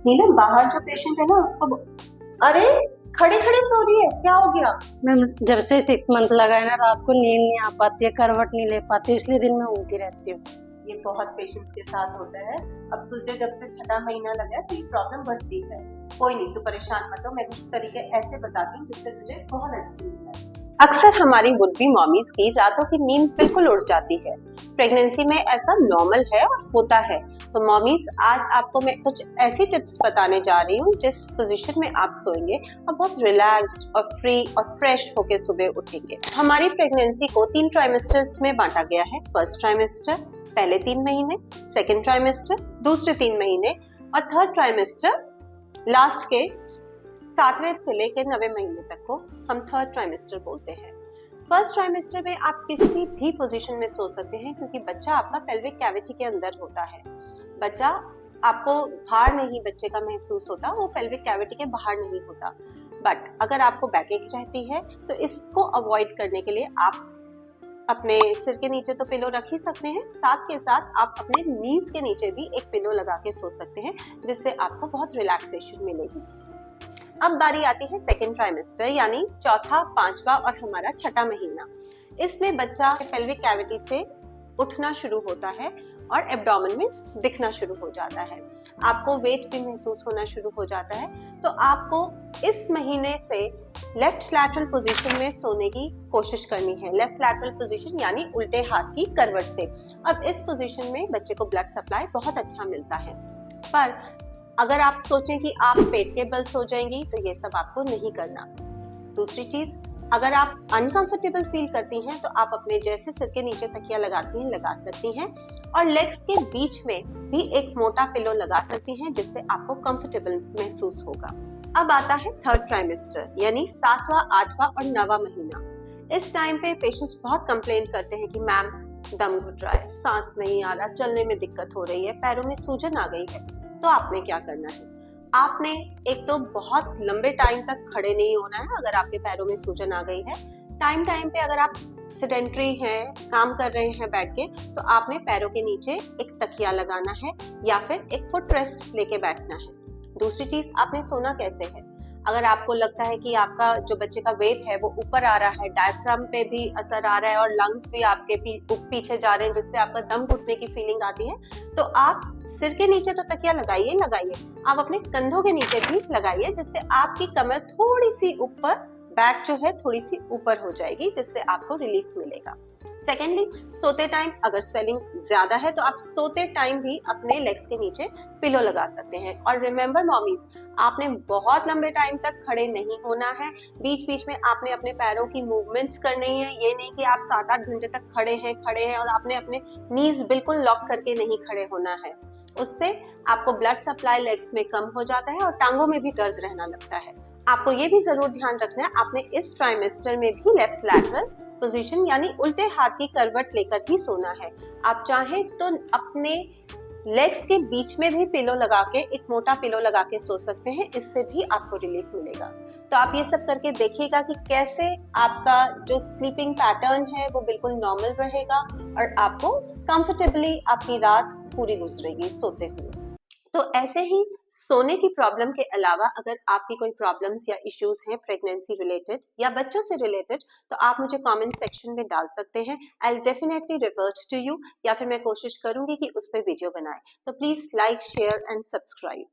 नीलम, बाहर जो पेशेंट है ना उसको अरे खड़े खड़े सो रही है, क्या हो गया? मैम, जब से 6 मंथ लगा है ना, रात को नींद नहीं आ पाती है, करवट नहीं ले पाती, इसलिए दिन में घूमती रहती हूँ। ये बहुत पेशेंट्स के साथ होता है। अब तुझे जब से छठा महीना लगा है तो ये प्रॉब्लम बढ़ती है। कोई नहीं, तू परेशान मत हो, मैं कुछ तरीके ऐसे बताती हूँ जिससे तुझे बहुत अच्छी नींद आए। अक्सर हमारी वुड बी मॉमीज की रातों की नींद बिल्कुल उड़ जाती है। प्रेगनेंसी में ऐसा नॉर्मल है और होता है। तो मॉमीज, आज आपको मैं कुछ ऐसी टिप्स बताने जा रही हूँ जिस पोजीशन में आप सोएंगे और बहुत रिलैक्स्ड और फ्री और फ्रेश होकर सुबह उठेंगे। हमारी प्रेगनेंसी को 3 ट्राइमेस्टर्स में बांटा गया है। फर्स्ट ट्राइमेस्टर पहले 3 महीने, सेकेंड ट्राइमेस्टर दूसरे 3 महीने और थर्ड ट्राइमेस्टर लास्ट के 7वें से लेकर 9वें महीने तक को हम थर्ड ट्राइमेस्टर बोलते हैं। फर्स्ट ट्राइमेस्टर में आप किसी भी पोजीशन में सो सकते हैं क्योंकि बच्चा आपका पेल्विक कैविटी के अंदर होता है। बच्चा आपको बाहर नहीं बच्चे का महसूस होता, वो पेल्विक कैविटी के बाहर नहीं होता। बट अगर आपको बैकएक रहती है तो इसको अवॉइड करने के लिए आप अपने सिर के नीचे तो पिलो रख ही सकते हैं, साथ के साथ आप अपने नीज के नीचे भी एक पिलो लगा के सो सकते हैं, जिससे आपको बहुत रिलैक्सेशन मिलेगी। अब बारी आती है सेकेंड ट्राइमेस्टर, यानी चौथा, पांचवा और हमारा छठा महीना। इसमें बच्चा पेल्विक कैविटी से उठना शुरू होता है और एब्डोमेन में दिखना शुरू हो जाता है। आपको वेट भी महसूस होना शुरू हो जाता है। तो आपको इस महीने से लेफ्ट लैटरल पोजीशन में सोने की कोशिश करनी है। लेफ्ट लैटरल पोजीशन यानी उल्टे हाथ की करवट से। अब इस पोजीशन में बच्चे को ब्लड सप्लाई बहुत अच्छा मिलता है। पर अगर आप सोचें कि आप पेट के बल सो जाएंगी तो ये सब आपको नहीं करना। दूसरी चीज, अगर आप अनकंफर्टेबल फील करती हैं तो आप अपने जैसे सिर के नीचे तकिया लगाती हैं लगा सकती हैं और लेग्स के बीच में भी एक मोटा पिलो लगा सकती हैं, जिससे आपको कंफर्टेबल महसूस होगा। अब आता है थर्ड ट्राइमेस्टर, यानी 7वां, 8वां और 9वां महीना। इस टाइम पे पेशेंट्स बहुत कंप्लेन करते हैं कि मैम दम घुट रहा है, सांस नहीं आ रहा, चलने में दिक्कत हो रही है, पैरों में सूजन आ गई है। तो आपने क्या करना है? आपने एक तो बहुत लंबे टाइम तक खड़े नहीं होना है अगर आपके पैरों में सूजन आ गई है। टाइम टाइम पे अगर आप सेडेंटरी हैं, काम कर रहे हैं बैठ के, तो आपने पैरों के नीचे एक तकिया लगाना है या फिर एक फुट रेस्ट लेके बैठना है। दूसरी चीज, आपने सोना कैसे है? अगर आपको लगता है कि आपका जो बच्चे का वेट है वो ऊपर आ रहा है, डायफ्राम पे भी असर आ रहा है और लंग्स भी आपके पीछे जा रहे हैं, जिससे आपका दम घुटने की फीलिंग आती है, तो आप सिर के नीचे तो तकिया लगाइए लगाइए, आप अपने कंधों के नीचे भी लगाइए, जिससे आपकी कमर थोड़ी सी ऊपर, बैक जो है थोड़ी सी ऊपर हो जाएगी, जिससे आपको रिलीफ मिलेगा। सेकेंडली, सोते टाइम अगर स्वेलिंग ज्यादा है तो आप सोते टाइम भी अपने लेग्स के नीचे पिलो लगा सकते हैं। और रिमेंबर मॉमीज, आपने बहुत लंबे टाइम तक खड़े नहीं होना है। बीच बीच में आपने अपने पैरों की मूवमेंट्स करनी है। ये नहीं कि आप 7-8 घंटे तक खड़े हैं और आपने अपने नीज बिल्कुल लॉक करके नहीं खड़े होना है। उससे आपको ब्लड सप्लाई लेग्स में कम हो जाता है और टांगों में भी दर्द रहना लगता है। आपको ये भी जरूर ध्यान रखना है, आपने इस ट्राइमेस्टर में भी लेफ्ट लैटरल पोजीशन यानी उल्टे हाथ की करवट लेकर ही सोना है। आप चाहें तो अपने लेग्स के बीच में भी पिलो लगा के, एक मोटा पिलो लगा के सो सकते हैं, इससे भी आपको रिलीफ मिलेगा। तो आप ये सब करके देखिएगा कि कैसे आपका जो स्लीपिंग पैटर्न है वो बिल्कुल नॉर्मल रहेगा और आपको कंफर्टेबली आपकी रात पूरी गुजरेगी सोते हुए। तो ऐसे ही सोने की प्रॉब्लम के अलावा अगर आपकी कोई प्रॉब्लम्स या इश्यूज हैं प्रेगनेंसी रिलेटेड या बच्चों से रिलेटेड, तो आप मुझे कमेंट सेक्शन में डाल सकते हैं। I will definitely revert to you, या फिर मैं कोशिश करूंगी कि उस पर वीडियो बनाए। तो please like, share and subscribe.